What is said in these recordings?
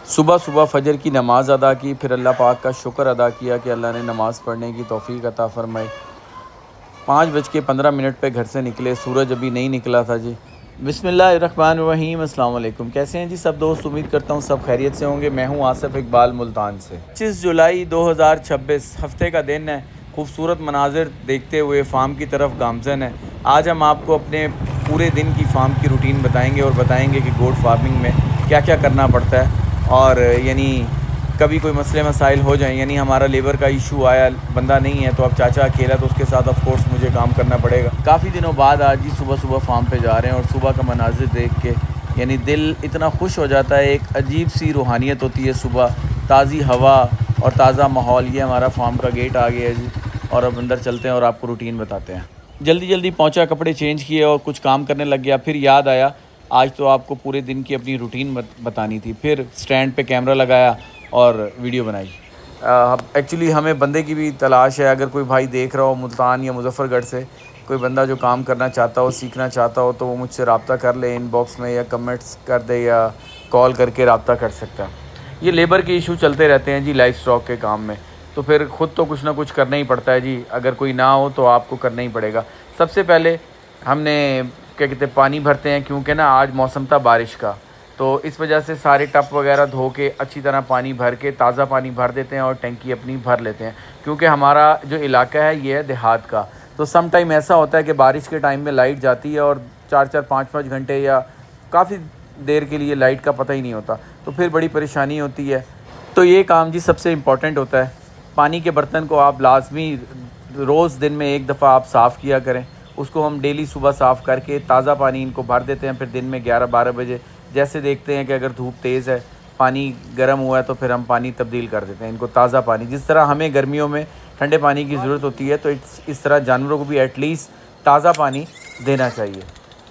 सुबह सुबह फ़जर की नमाज़ अदा की, फिर अल्लाह पाक का शुक्र अदा किया कि अल्लाह ने नमाज़ पढ़ने की तौफ़ीक अता फ़रमाई। 5:15 पे घर से निकले, सूरज अभी नहीं निकला था जी। बिस्मिल्लाहिर्रहमानिर्रहीम, अस्सलाम वालेकुम। कैसे हैं जी सब दोस्त? उम्मीद करता हूँ सब खैरियत से होंगे। मैं हूँ आसिफ इकबाल मुल्तान से। 25 जुलाई 2026 हफ़्ते का दिन है। खूबसूरत मनाज़िर देखते हुए फ़ार्म की तरफ गामज़न है। आज हम आपको अपने पूरे दिन की फ़ार्म की रूटीन बताएंगे और बताएंगे कि गोट फार्मिंग में क्या क्या करना पड़ता है। और यानी कभी कोई मसले मसाइल हो जाएं, यानी हमारा लेबर का इशू आया, बंदा नहीं है तो अब चाचा अकेला, तो उसके साथ ऑफ कोर्स मुझे काम करना पड़ेगा। काफ़ी दिनों बाद आज ही सुबह सुबह फार्म पे जा रहे हैं और सुबह का मनाजिर देख के यानी दिल इतना खुश हो जाता है। एक अजीब सी रूहानियत होती है सुबह, ताज़ी हवा और ताज़ा माहौल। ये हमारा फार्म का गेट आ गया है जी, और अब अंदर चलते हैं और आपको रूटीन बताते हैं। जल्दी जल्दी पहुंचा, कपड़े चेंज किए और कुछ काम करने लग गया। फिर याद आया आज तो आपको पूरे दिन की अपनी रूटीन बतानी थी। फिर स्टैंड पे कैमरा लगाया और वीडियो बनाई। एक्चुअली हमें बंदे की भी तलाश है। अगर कोई भाई देख रहा हो मुल्तान या मुजफ्फ़रगढ़ से, कोई बंदा जो काम करना चाहता हो, सीखना चाहता हो, तो वो मुझसे रब्ता कर ले इनबॉक्स में, या कमेंट्स कर दे, या कॉल करके रब्ता कर सकता है। ये लेबर के इशू चलते रहते हैं जी लाइफ स्टॉक के काम में, तो फिर ख़ुद तो कुछ ना कुछ करना ही पड़ता है जी। अगर कोई ना हो तो आपको करना ही पड़ेगा। सबसे पहले हमने क्या कहते हैं, पानी भरते हैं, क्योंकि ना आज मौसम था बारिश का, तो इस वजह से सारे टप वगैरह धो के अच्छी तरह पानी भर के, ताज़ा पानी भर देते हैं और टंकी अपनी भर लेते हैं। क्योंकि हमारा जो इलाका है ये है देहात का, तो सम टाइम ऐसा होता है कि बारिश के टाइम में लाइट जाती है और 4-4 5-5 घंटे या काफ़ी देर के लिए लाइट का पता ही नहीं होता, तो फिर बड़ी परेशानी होती है। तो ये काम जी सबसे इम्पॉर्टेंट होता है। पानी के बर्तन को आप लाजमी रोज़ दिन में एक दफ़ा आप साफ़ किया करें। उसको हम डेली सुबह साफ़ करके ताज़ा पानी इनको भर देते हैं। फिर दिन में 11-12 बजे जैसे देखते हैं कि अगर धूप तेज़ है, पानी गर्म हुआ है, तो फिर हम पानी तब्दील कर देते हैं इनको ताज़ा पानी। जिस तरह हमें गर्मियों में ठंडे पानी की ज़रूरत होती है, तो इस तरह जानवरों को भी एटलीस्ट ताज़ा पानी देना चाहिए।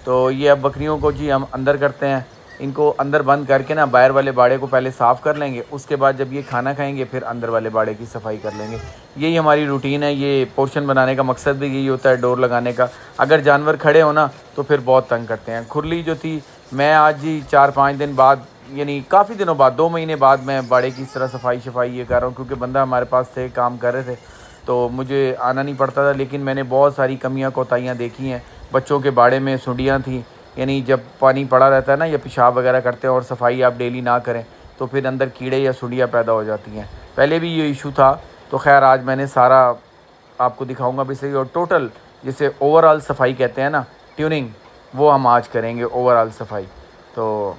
तो ये अब बकरियों को जी हम अंदर करते हैं। इनको अंदर बंद करके ना बाहर वाले बाड़े को पहले साफ़ कर लेंगे, उसके बाद जब ये खाना खाएंगे फिर अंदर वाले बाड़े की सफाई कर लेंगे। यही हमारी रूटीन है। ये पोर्शन बनाने का मकसद भी यही होता है, डोर लगाने का। अगर जानवर खड़े हो ना तो फिर बहुत तंग करते हैं। खुरली जो थी, मैं आज ही 4-5 दिन बाद, यानी काफ़ी दिनों बाद, 2 महीने बाद मैं बाड़े की इस तरह सफाई ये कर रहा हूँ, क्योंकि बंदा हमारे पास थे, काम कर रहे थे, तो मुझे आना नहीं पड़ता था। लेकिन मैंने बहुत सारी कमियां कोताहियां देखी हैं। बच्चों के बाड़े में सुंडियां थी, यानी जब पानी पड़ा रहता है ना, या पेशाब वगैरह करते हैं और सफाई आप डेली ना करें, तो फिर अंदर कीड़े या सुंडियाँ पैदा हो जाती हैं। पहले भी ये इशू था, तो खैर आज मैंने सारा आपको दिखाऊंगा भी सही। और टोटल जिसे ओवरऑल सफाई कहते हैं ना, ट्यूनिंग, वो हम आज करेंगे, ओवरऑल सफाई। तो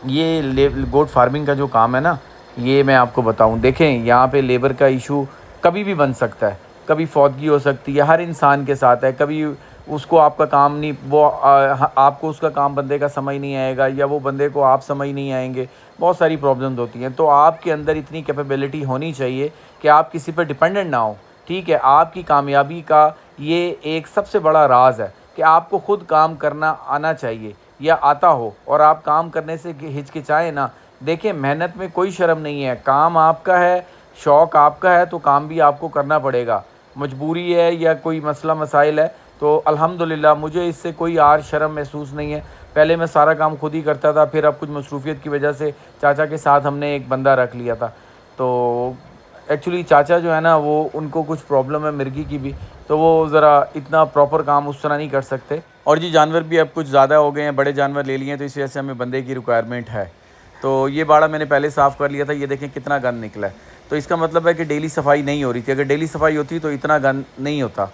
ये गोट फार्मिंग का जो काम है ना, ये मैं आपको बताऊं। देखें, यहाँ पे लेबर का इशू कभी भी बन सकता है, कभी फौतगी हो सकती है, हर इंसान के साथ है। कभी उसको आपका काम नहीं, वो आपको उसका काम बंदे का समझ नहीं आएगा, या वो बंदे को आप समझ नहीं आएंगे। बहुत सारी प्रॉब्लम्स होती हैं। तो आपके अंदर इतनी कैपेबिलिटी होनी चाहिए कि आप किसी पर डिपेंडेंट ना हो। ठीक है, आपकी कामयाबी का ये एक सबसे बड़ा राज है कि आपको ख़ुद काम करना आना चाहिए, या आता हो, और आप काम करने से हिचकिचाएँ ना। देखें, मेहनत में कोई शर्म नहीं है। काम आपका है, शौक़ आपका है, तो काम भी आपको करना पड़ेगा। मजबूरी है या कोई मसला मसाइल है, तो अल्हम्दुलिल्लाह मुझे इससे कोई आर शर्म महसूस नहीं है। पहले मैं सारा काम खुद ही करता था, फिर अब कुछ मसरूफ़ियत की वजह से चाचा के साथ हमने एक बंदा रख लिया था। तो एक्चुअली चाचा जो है ना, वो उनको कुछ प्रॉब्लम है मिर्गी की भी, तो वो ज़रा इतना प्रॉपर काम उस तरह नहीं कर सकते। और जी जानवर भी अब कुछ ज़्यादा हो गए हैं, बड़े जानवर ले लिए हैं, तो इस वजह से हमें बंदे की रिक्वायरमेंट है। तो ये बाड़ा मैंने पहले साफ़ कर लिया था। ये देखें कितना गंद निकला है। तो इसका मतलब है कि डेली सफाई नहीं हो रही थी। अगर डेली सफाई होती तो इतना गंद नहीं होता।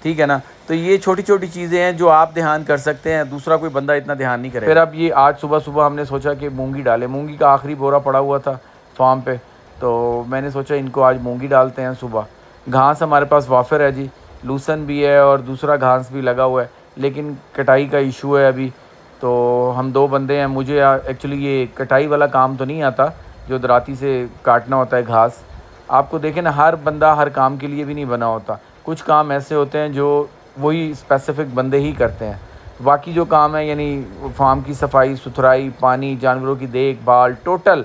ठीक है ना। तो ये छोटी छोटी चीज़ें हैं जो आप ध्यान कर सकते हैं, दूसरा कोई बंदा इतना ध्यान नहीं करेगा। फिर अब ये आज सुबह सुबह हमने सोचा कि मूंगी डालें। मूंगी का आखिरी बोरा पड़ा हुआ था फार्म पे, तो मैंने सोचा इनको आज मूंगी डालते हैं सुबह। घास हमारे पास वाफर है जी, लूसन भी है और दूसरा घास भी लगा हुआ है, लेकिन कटाई का इशू है अभी। तो हम 2 बंदे हैं। मुझे एक्चुअली ये कटाई वाला काम तो नहीं आता, जो दराती से काटना होता है घास। आपको देखें ना, हर बंदा हर काम के लिए भी नहीं बना होता। कुछ काम ऐसे होते हैं जो वही स्पेसिफ़िक बंदे ही करते हैं। बाकी जो काम है, यानी फार्म की सफाई सुथराई, पानी, जानवरों की देखभाल, टोटल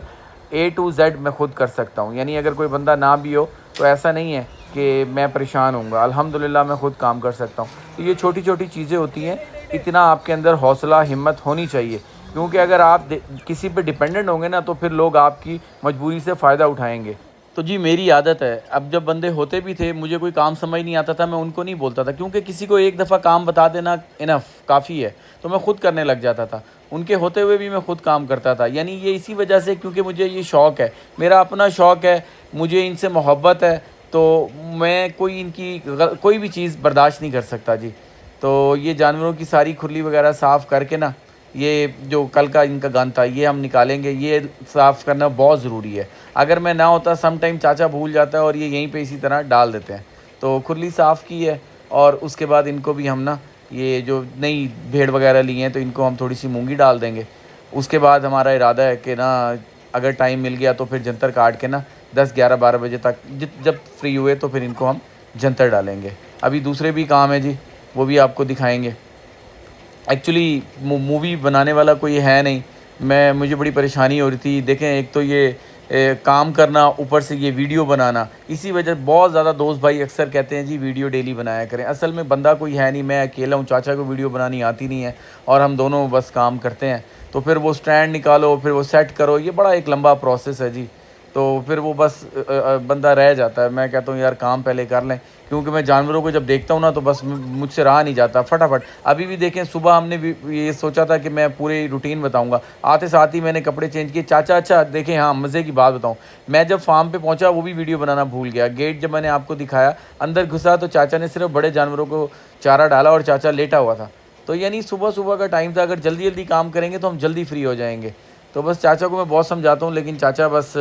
A to Z मैं ख़ुद कर सकता हूँ। यानी अगर कोई बंदा ना भी हो तो ऐसा नहीं है कि मैं परेशान हूँगा। अल्हम्दुलिल्लाह मैं ख़ुद काम कर सकता हूँ। तो ये छोटी छोटी चीज़ें होती हैं। इतना आपके अंदर हौसला हिम्मत होनी चाहिए क्योंकि अगर आप किसी पे डिपेंडेंट होंगे ना तो फिर लोग आपकी मजबूरी से फ़ायदा उठाएंगे। तो जी मेरी आदत है, अब जब बंदे होते भी थे मुझे कोई काम समझ नहीं आता था, मैं उनको नहीं बोलता था, क्योंकि किसी को एक दफ़ा काम बता देना इनफ काफ़ी है, तो मैं ख़ुद करने लग जाता था। उनके होते हुए भी मैं ख़ुद काम करता था, यानी ये इसी वजह से, क्योंकि मुझे ये शौक़ है, मेरा अपना शौक़ है, मुझे इनसे मोहब्बत है, तो मैं कोई भी चीज़ बर्दाश्त नहीं कर सकता जी। तो ये जानवरों की सारी खुरली वगैरह साफ़ करके ना, ये जो कल का इनका गंद था ये हम निकालेंगे, ये साफ़ करना बहुत ज़रूरी है। अगर मैं ना होता, सम टाइम चाचा भूल जाता है और ये यहीं पे इसी तरह डाल देते हैं। तो खुरली साफ़ की है और उसके बाद इनको भी हम ना, ये जो नई भेड़ वगैरह ली हैं तो इनको हम थोड़ी सी मूंगी डाल देंगे। उसके बाद हमारा इरादा है कि ना, अगर टाइम मिल गया तो फिर जंतर काट के ना 10-11-12 बजे तक जब फ्री हुए तो फिर इनको हम जंतर डालेंगे। अभी दूसरे भी काम है जी, वो भी आपको दिखाएंगे। एक्चुअली मूवी बनाने वाला कोई है नहीं, मुझे बड़ी परेशानी हो रही थी। देखें, एक तो ये काम करना, ऊपर से ये वीडियो बनाना, इसी वजह बहुत ज़्यादा दोस्त भाई अक्सर कहते हैं जी वीडियो डेली बनाया करें। असल में बंदा कोई है नहीं, मैं अकेला हूँ, चाचा को वीडियो बनानी आती नहीं है और हम दोनों बस काम करते हैं। तो फिर वो स्टैंड निकालो, फिर वो सेट करो, ये बड़ा एक लंबा प्रोसेस है जी। तो फिर वो बस बंदा रह जाता है। मैं कहता हूँ यार काम पहले कर लें, क्योंकि मैं जानवरों को जब देखता हूँ ना तो बस मुझसे रहा नहीं जाता फटाफट। अभी भी देखें, सुबह हमने भी ये सोचा था कि मैं पूरी रूटीन बताऊँगा, आते साथ ही मैंने कपड़े चेंज किए। चाचा, अच्छा देखें, हाँ मज़े की बात बताऊँ, मैं जब फार्म पे पहुँचा वो भी वीडियो बनाना भूल गया। गेट जब मैंने आपको दिखाया, अंदर घुसा तो चाचा ने सिर्फ बड़े जानवरों को चारा डाला और चाचा लेटा हुआ था। तो यानी सुबह सुबह का टाइम था, अगर जल्दी जल्दी काम करेंगे तो हम जल्दी फ्री हो जाएंगे। तो बस चाचा को मैं बहुत समझाता हूँ, लेकिन चाचा बस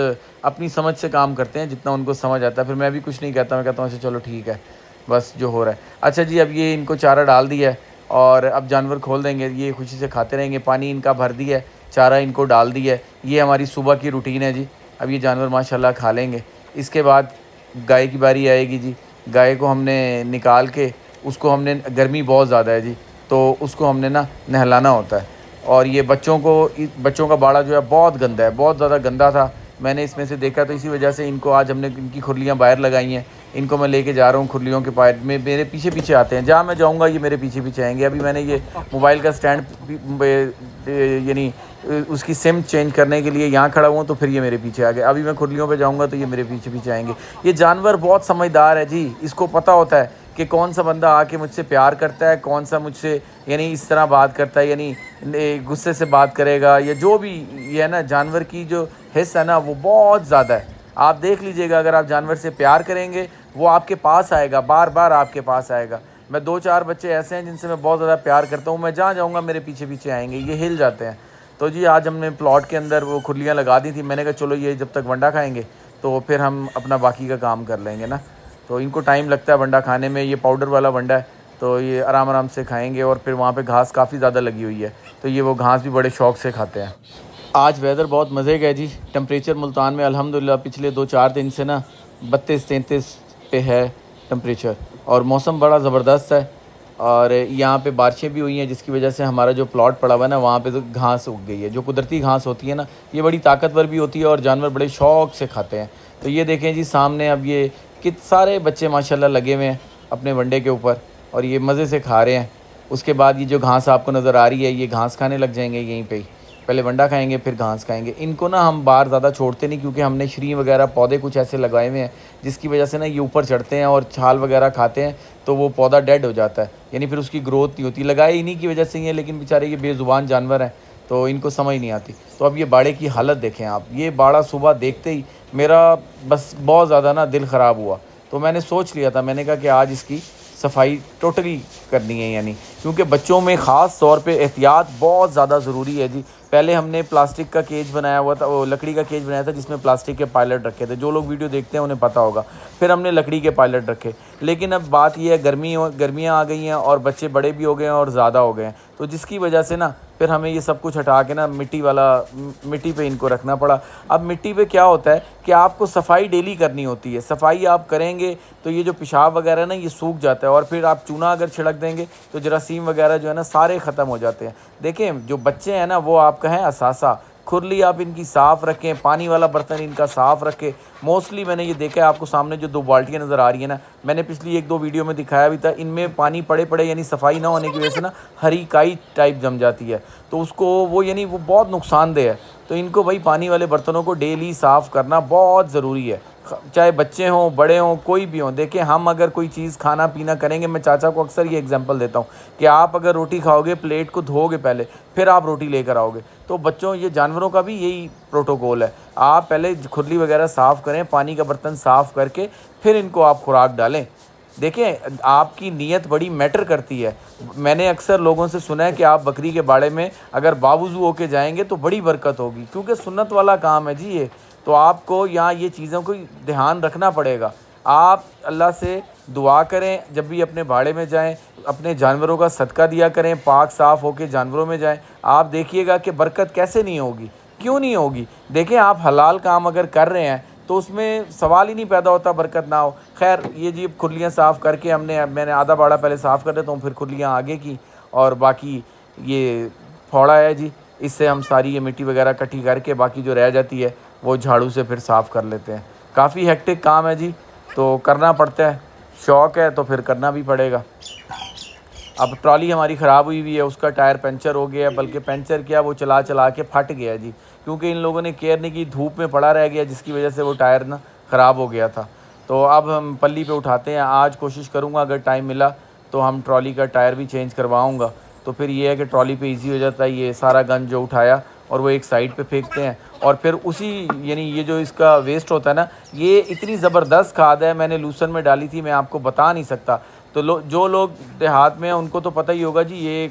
अपनी समझ से काम करते हैं, जितना उनको समझ आता है। फिर मैं भी कुछ नहीं कहता, मैं कहता हूँ अच्छा चलो ठीक है, बस जो हो रहा है। अच्छा जी, अब ये इनको चारा डाल दिया है और अब जानवर खोल देंगे, ये खुशी से खाते रहेंगे। पानी इनका भर दिया है, चारा इनको डाल दिया है। ये हमारी सुबह की रूटीन है जी। अब ये जानवर माशाल्लाह खा लेंगे। इसके बाद गाय की बारी आएगी जी। गाय को हमने निकाल के, उसको हमने, गर्मी बहुत ज़्यादा है जी, तो उसको हमने ना नहलाना होता है। और ये बच्चों का बाड़ा जो है बहुत गंदा है, बहुत ज़्यादा गंदा था। मैंने इसमें से देखा, तो इसी वजह से इनको आज हमने इनकी खुरलियाँ बाहर लगाई हैं। इनको मैं लेके जा रहा हूँ खुरलियों के बाहर में, मेरे पीछे पीछे आते हैं, जहाँ मैं जाऊँगा ये मेरे पीछे पीछे आएंगे। अभी मैंने ये मोबाइल का स्टैंड यानी उसकी सिम चेंज करने के लिए यहाँ खड़ा हुआ, तो फिर ये मेरे पीछे आ गए। अभी मैं खुरलियों पे जाऊँगा तो ये मेरे पीछे पीछे आएंगे। ये जानवर बहुत समझदार है जी, इसको पता होता है कि कौन सा बंदा आके मुझसे प्यार करता है, कौन सा मुझसे यानी इस तरह बात करता है, यानी गुस्से से बात करेगा, या जो भी ये है ना, जानवर की जो हिस्सा है ना वो बहुत ज़्यादा है। आप देख लीजिएगा, अगर आप जानवर से प्यार करेंगे वो आपके पास आएगा, बार बार आपके पास आएगा। मैं 2-4 बच्चे ऐसे हैं जिनसे मैं बहुत ज़्यादा प्यार करता हूँ, मैं जहाँ जाऊँगा मेरे पीछे पीछे आएंगे, ये हिल जाते हैं। तो जी आज हमने प्लॉट के अंदर वो खुरलियाँ लगा दी थी। मैंने कहा चलो ये जब तक वंडा खाएँगे तो फिर हम अपना बाकी का काम कर लेंगे ना। तो इनको टाइम लगता है वंडा खाने में, ये पाउडर वाला वंडा है, तो ये आराम आराम से खाएंगे। और फिर वहाँ पे घास काफ़ी ज़्यादा लगी हुई है, तो ये वो घास भी बड़े शौक़ से खाते हैं। आज वेदर बहुत मज़े का है जी। टेम्परेचर मुल्तान में अल्हम्दुलिल्लाह पिछले 2-4 दिन से ना 32-33 पे है टेम्परेचर, और मौसम बड़ा ज़बरदस्त है। और यहाँ पे बारिशें भी हुई हैं, जिसकी वजह से हमारा जो प्लॉट पड़ा हुआ है ना, वहाँ पे तो घास उग गई है। जो कुदरती घास होती है ना, ये बड़ी ताकतवर भी होती है और जानवर बड़े शौक़ से खाते हैं। तो ये देखें जी सामने, अब ये सारे बच्चे माशाल्लाह लगे हुए हैं अपने वंडे के ऊपर और ये मज़े से खा रहे हैं। उसके बाद ये जो घास आपको नज़र आ रही है, ये घास खाने लग जाएंगे यहीं पे ही। पहले वंडा खाएंगे फिर घास खाएंगे। इनको ना हम बाहर ज़्यादा छोड़ते नहीं, क्योंकि हमने श्री वगैरह पौधे कुछ ऐसे लगाए हुए हैं जिसकी वजह से ना ये ऊपर चढ़ते हैं और छाल वगैरह खाते हैं, तो वो पौधा डेड हो जाता है, यानी फिर उसकी ग्रोथ नहीं होती। लगाए इन्हीं की वजह से ही है, लेकिन बेचारे ये बेज़ुबान जानवर हैं तो इनको समझ नहीं आती। तो अब ये बाड़े की हालत देखें आप। ये बाड़ा सुबह देखते ही मेरा बस बहुत ज़्यादा ना दिल ख़राब हुआ। तो मैंने सोच लिया था, मैंने कहा कि आज इसकी सफाई टोटली करनी है, यानी क्योंकि बच्चों में ख़ास तौर पे एहतियात बहुत ज़्यादा ज़रूरी है जी। पहले हमने प्लास्टिक का केज बनाया हुआ था, वो लकड़ी का केज बनाया था जिसमें प्लास्टिक के पायलट रखे थे। जो लोग वीडियो देखते हैं उन्हें पता होगा। फिर हमने लकड़ी के पायलट रखे, लेकिन अब बात यह है गर्मियाँ आ गई हैं और बच्चे बड़े भी हो गए हैं और ज़्यादा हो गए हैं, तो जिसकी वजह से ना फिर हमें ये सब कुछ हटा के ना मिट्टी पे इनको रखना पड़ा। अब मिट्टी पे क्या होता है कि आपको सफाई डेली करनी होती है। सफाई आप करेंगे तो ये जो पेशाब वगैरह है ना ये सूख जाता है, और फिर आप चूना अगर छिड़क देंगे तो जरासीम वगैरह जो है ना सारे ख़त्म हो जाते हैं। देखें जो बच्चे हैं ना वो आपका है असासा, खुरली आप इनकी साफ़ रखें, पानी वाला बर्तन इनका साफ़ रखें। मोस्टली मैंने ये देखा है, आपको सामने जो 2 बाल्टियाँ नज़र आ रही हैं ना, मैंने पिछली 1-2 वीडियो में दिखाया भी था, इनमें पानी पड़े पड़े यानी सफाई ना होने की वजह से ना हरी काई टाइप जम जाती है, तो उसको वो यानी वो बहुत नुकसानदेह है। तो इनको भाई पानी वाले बर्तनों को डेली साफ़ करना बहुत ज़रूरी है, चाहे बच्चे हों, बड़े हों, कोई भी हों। देखिए हम अगर कोई चीज़ खाना पीना करेंगे, मैं चाचा को अक्सर ये एग्जांपल देता हूँ कि आप अगर रोटी खाओगे, प्लेट को धोओगे पहले, फिर आप रोटी लेकर आओगे। तो बच्चों, ये जानवरों का भी यही प्रोटोकॉल है। आप पहले खुरली वगैरह साफ़ करें, पानी का बर्तन साफ़ करके फिर इनको आप खुराक डालें। देखें, आपकी नीयत बड़ी मैटर करती है। मैंने अक्सर लोगों से सुना है कि आप बकरी के बाड़े में अगर बावुज़ू होके जाएंगे तो बड़ी बरकत होगी, क्योंकि सुन्नत वाला काम है जी ये। तो आपको यहाँ ये चीज़ों को ध्यान रखना पड़ेगा। आप अल्लाह से दुआ करें, जब भी अपने बाड़े में जाएं, अपने जानवरों का सदका दिया करें, पाक साफ़ होके जानवरों में जाएं। आप देखिएगा कि बरकत कैसे नहीं होगी, क्यों नहीं होगी। देखें, आप हलाल काम अगर कर रहे हैं तो उसमें सवाल ही नहीं पैदा होता बरकत ना हो। खैर, ये जी खुरलियाँ साफ़ करके मैंने आधा बाड़ा पहले साफ़ कर देता हूँ, फिर खुरलियाँ आगे की, और बाकी ये फावड़ा है जी, इससे हम सारी ये मिट्टी वगैरह इकट्ठी करके बाकी जो रह जाती है वो झाड़ू से फिर साफ़ कर लेते हैं। काफ़ी हेक्टिक काम है जी, तो करना पड़ता है, शौक़ है तो फिर करना भी पड़ेगा। अब ट्रॉली हमारी ख़राब हुई है, उसका टायर पंचर हो गया, बल्कि पंचर क्या, वो चला चला के फट गया जी, क्योंकि इन लोगों ने केयर नहीं की, धूप में पड़ा रह गया, जिसकी वजह से वो टायर ना ख़राब हो गया था। तो अब हम पल्ली पे उठाते हैं। आज कोशिश करूँगा अगर टाइम मिला तो हम ट्रॉली का टायर भी चेंज करवाऊँगा। तो फिर ये है कि ट्रॉली पे ईज़ी हो जाता है, ये सारा गंद जो उठाया और वो एक साइड पे फेंकते हैं, और फिर उसी यानी ये जो इसका वेस्ट होता है ना, ये इतनी ज़बरदस्त खाद है, मैंने लूसन में डाली थी, मैं आपको बता नहीं सकता। तो जो लोग देहात में हैं उनको तो पता ही होगा जी, ये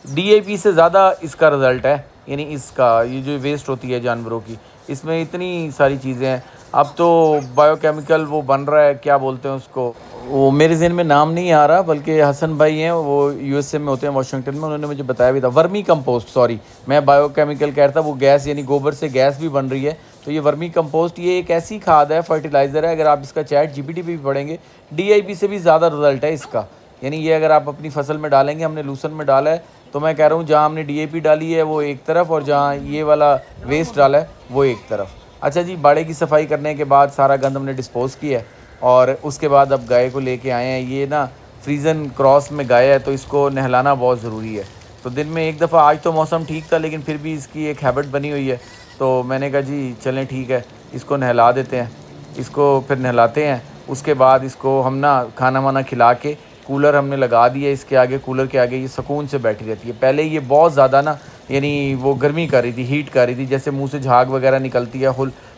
डीएपी से ज़्यादा इसका रिज़ल्ट है, यानी इसका ये जो वेस्ट होती है जानवरों की, इसमें इतनी सारी चीज़ें हैं। अब तो बायोकेमिकल वो बन रहा है, क्या बोलते हैं उसको, वो मेरे ज़हन में नाम नहीं आ रहा, बल्कि हसन भाई हैं, वो यूएसए में होते हैं, वाशिंगटन में, उन्होंने मुझे बताया भी था। वर्मी कंपोस्ट, सॉरी मैं बायोकेमिकल कह रहा था, वो गैस यानी गोबर से गैस भी बन रही है। तो ये वर्मी कंपोस्ट, ये एक ऐसी खाद है, फर्टिलाइज़र है, अगर आप इसका चैट जीपीटी पे भी पढ़ेंगे, डीआईपी से भी ज़्यादा रिजल्ट है इसका। यानी ये अगर आप अपनी फसल में डालेंगे, हमने लूसन में डाला है, तो मैं कह रहा हूँ जहाँ हमने डीएपी डाली है वो एक तरफ, और जहाँ ये वाला वेस्ट डाला है वो एक तरफ। अच्छा जी, बाड़े की सफाई करने के बाद सारा गंद हमने डिस्पोज़ किया है, और उसके बाद अब गाय को लेके आए हैं। ये ना फ्रीजन क्रॉस में गाय है, तो इसको नहलाना बहुत ज़रूरी है। तो दिन में एक दफ़ा, आज तो मौसम ठीक था लेकिन फिर भी इसकी एक हैबिट बनी हुई है, तो मैंने कहा जी चलें ठीक है, इसको नहला देते हैं। इसको फिर नहलाते हैं, उसके बाद इसको हम ना खाना वाना खिला के, कूलर हमने लगा दिया इसके आगे, कूलर के आगे ये सुकून से बैठी रहती है। पहले ये बहुत ज़्यादा ना यानी वो गर्मी कर रही थी, हीट कर रही थी, जैसे मुंह से झाग वगैरह निकलती है,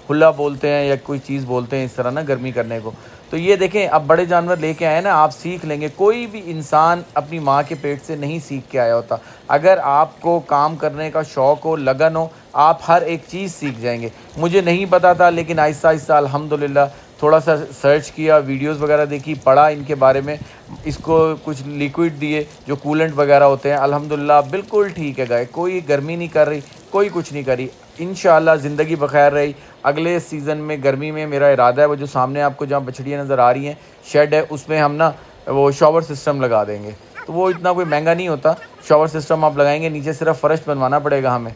हुल्ला बोलते हैं या कोई चीज़ बोलते हैं इस तरह ना गर्मी करने को। तो ये देखें, अब बड़े जानवर लेके आए ना, आप सीख लेंगे। कोई भी इंसान अपनी माँ के पेट से नहीं सीख के आया होता। अगर आपको काम करने का शौक़ हो, लगन हो, आप हर एक चीज़ सीख जाएंगे। मुझे नहीं पता था, लेकिन आहिस्ता आहिस्ता अल्हम्दुलिल्लाह थोड़ा सा सर्च किया, वीडियोस वगैरह देखी, पढ़ा इनके बारे में, इसको कुछ लिक्विड दिए जो कूलेंट वगैरह होते हैं, अल्हम्दुलिल्लाह बिल्कुल ठीक है गाय, कोई गर्मी नहीं कर रही, कोई कुछ नहीं करी। इंशाअल्लाह ज़िंदगी बखैर रही। अगले सीज़न में गर्मी में मेरा इरादा है, वो जो सामने आपको जहाँ बछड़ियाँ नज़र आ रही हैं, शेड है, उसमें हम ना वो शॉवर सिस्टम लगा देंगे। तो वो इतना कोई महंगा नहीं होता, शॉवर सिस्टम आप लगाएंगे, नीचे सिर्फ फ़र्श बनवाना पड़ेगा हमें।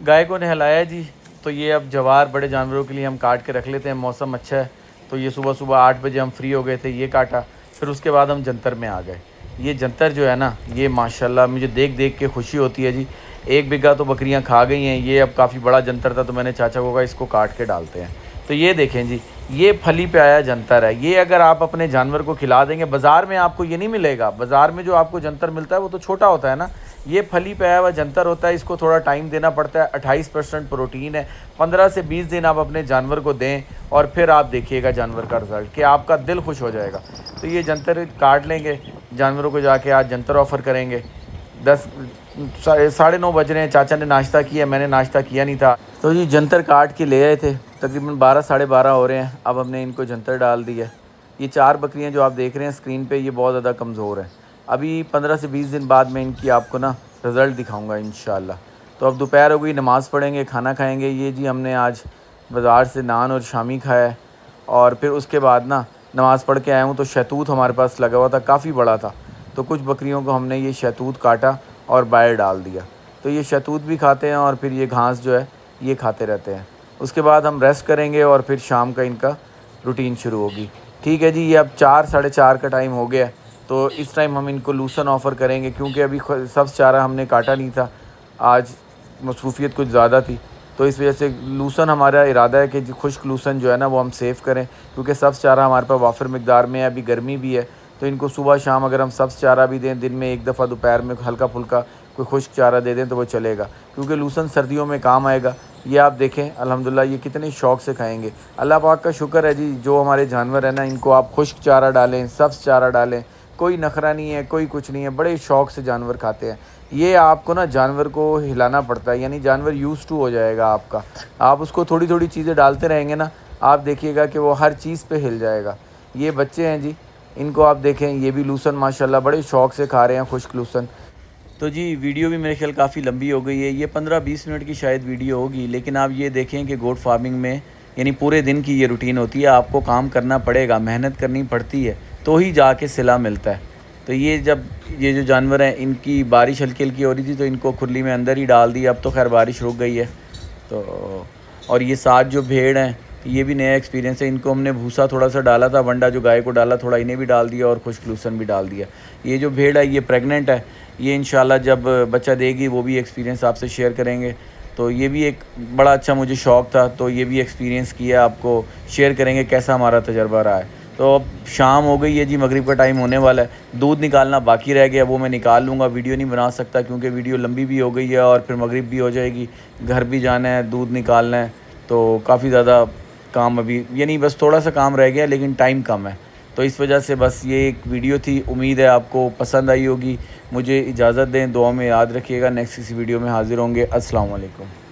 गाय को नहलाया जी, तो ये अब जवार बड़े जानवरों के लिए हम काट के रख लेते हैं। मौसम अच्छा है, तो ये सुबह सुबह 8 बजे हम फ्री हो गए थे, ये काटा। फिर उसके बाद हम जंतर में आ गए। ये जंतर जो है ना, ये माशाल्लाह मुझे देख देख के खुशी होती है जी। 1 बीघा तो बकरियां खा गई हैं। ये अब काफ़ी बड़ा जंतर था, तो मैंने चाचा को कहा इसको काट के डालते हैं। तो ये देखें जी, ये फली पे आया जंतर है। ये अगर आप अपने जानवर को खिला देंगे, बाज़ार में आपको ये नहीं मिलेगा। बाज़ार में जो आपको जंतर मिलता है वो तो छोटा होता है ना, ये फली पे आया हुआ जंतर होता है। इसको थोड़ा टाइम देना पड़ता है। 28% प्रोटीन है। 15 से 20 दिन आप अपने जानवर को दें, और फिर आप देखिएगा जानवर का रिज़ल्ट, कि आपका दिल खुश हो जाएगा। तो ये जंतर काट लेंगे, जानवरों को जाके आज जंतर ऑफ़र करेंगे। 10 साढ़े 9 बज रहे हैं। चाचा ने नाश्ता किया, मैंने नाश्ता किया नहीं था। तो ये जंतर काट के ले आए थे, तकरीबन 12 साढ़े 12 हो रहे हैं। अब हमने इनको जंतर डाल दिया। ये 4 बकरियां जो आप देख रहे हैं स्क्रीन पे, ये बहुत ज़्यादा कमज़ोर हैं। अभी 15 से 20 दिन बाद मैं इनकी आपको ना रिज़ल्ट दिखाऊंगा इंशाअल्लाह। तो अब दोपहर हो गई, नमाज़ पढ़ेंगे, खाना खाएंगे। ये जी हमने आज बाज़ार से नान और शामी खाया है, और फिर उसके बाद ना नमाज़ पढ़ के आया हूँ, तो शहतूत हमारे पास लगा हुआ था, काफ़ी बड़ा था। तो कुछ बकरियों को हमने ये शहतूत काटा और बाहर डाल दिया। तो ये शहतूत भी खाते हैं, और फिर ये घास जो है ये खाते रहते हैं। उसके बाद हम रेस्ट करेंगे और फिर शाम का इनका रूटीन शुरू होगी। ठीक है जी, ये अब 4 साढ़े 4 का टाइम हो गया है, तो इस टाइम हम इनको लूसन ऑफ़र करेंगे क्योंकि अभी सब्ज़ चारा हमने काटा नहीं था, आज मसरूफ़ियत कुछ ज़्यादा थी, तो इस वजह से लूसन हमारा इरादा है कि खुश्क लूसन जो है ना वो हम सेव करें, क्योंकि सब्ज़ चारा हमारे पास वाफिर मिकदार में है। अभी गर्मी भी है, तो इनको सुबह शाम अगर हम सब्ज़ चारा भी दें, दिन में एक दफ़ा दोपहर में हल्का फुल्का कोई खुश्क चारा दे दें तो वो चलेगा, क्योंकि लूसन सर्दियों में काम आएगा। ये आप देखें अल्हम्दुलिल्लाह ये कितने शौक़ से खाएंगे। अल्लाह पाक का शुक्र है जी, जो हमारे जानवर हैं ना इनको आप खुश्क चारा डालें, सब्ज़ चारा डालें, कोई नखरा नहीं है, कोई कुछ नहीं है, बड़े शौक़ से जानवर खाते हैं। ये आपको ना जानवर को हिलाना पड़ता है, यानी जानवर यूज़ टू हो जाएगा आपका। आप उसको थोड़ी थोड़ी चीज़ें डालते रहेंगे ना, आप देखिएगा कि वो हर चीज़ पे हिल जाएगा। ये बच्चे हैं जी, इनको आप देखें, ये भी लूसन माशाल्लाह बड़े शौक़ से खा रहे हैं खुश्क लूसन। तो जी वीडियो भी मेरे ख्याल काफ़ी लंबी हो गई है, ये 15-20 मिनट की शायद वीडियो होगी, लेकिन आप ये देखें कि गोट फार्मिंग में यानी पूरे दिन की ये रूटीन होती है। आपको काम करना पड़ेगा, मेहनत करनी पड़ती है, तो ही जाके सिला मिलता है। तो ये जब ये जो जानवर हैं इनकी बारिश हल्की हल्की हो रही थी तो इनको खुरली में अंदर ही डाल दिया, अब तो खैर बारिश रुक गई है। तो और ये 7 जो भेड़ हैं ये भी नया एक्सपीरियंस है, इनको हमने भूसा थोड़ा सा डाला था, वंडा जो गाय को डाला थोड़ा इन्हें भी डाल दिया और खुश्क लूसन भी डाल दिया। ये जो भेड़ है ये प्रेग्नेंट है, ये इंशाल्लाह जब बच्चा देगी वो भी एक्सपीरियंस आपसे शेयर करेंगे। तो ये भी एक बड़ा अच्छा मुझे शौक़ था, तो ये भी एक्सपीरियंस किया, आपको शेयर करेंगे कैसा हमारा तजर्बा रहा है। तो अब शाम हो गई है जी, मगरिब का टाइम होने वाला है, दूध निकालना बाकी रह गया, वो मैं निकाल लूँगा। वीडियो नहीं बना सकता क्योंकि वीडियो लंबी भी हो गई है और फिर मगरिब भी हो जाएगी, घर भी जाना है, दूध निकालना है, तो काफ़ी ज़्यादा काम अभी यानी बस थोड़ा सा काम रह गया लेकिन टाइम कम है। तो इस वजह से बस ये एक वीडियो थी, उम्मीद है आपको पसंद आई होगी। मुझे इजाज़त दें, दुआ में याद रखिएगा, नेक्स्ट किसी वीडियो में हाज़िर होंगे। अस्सलाम वालेकुम।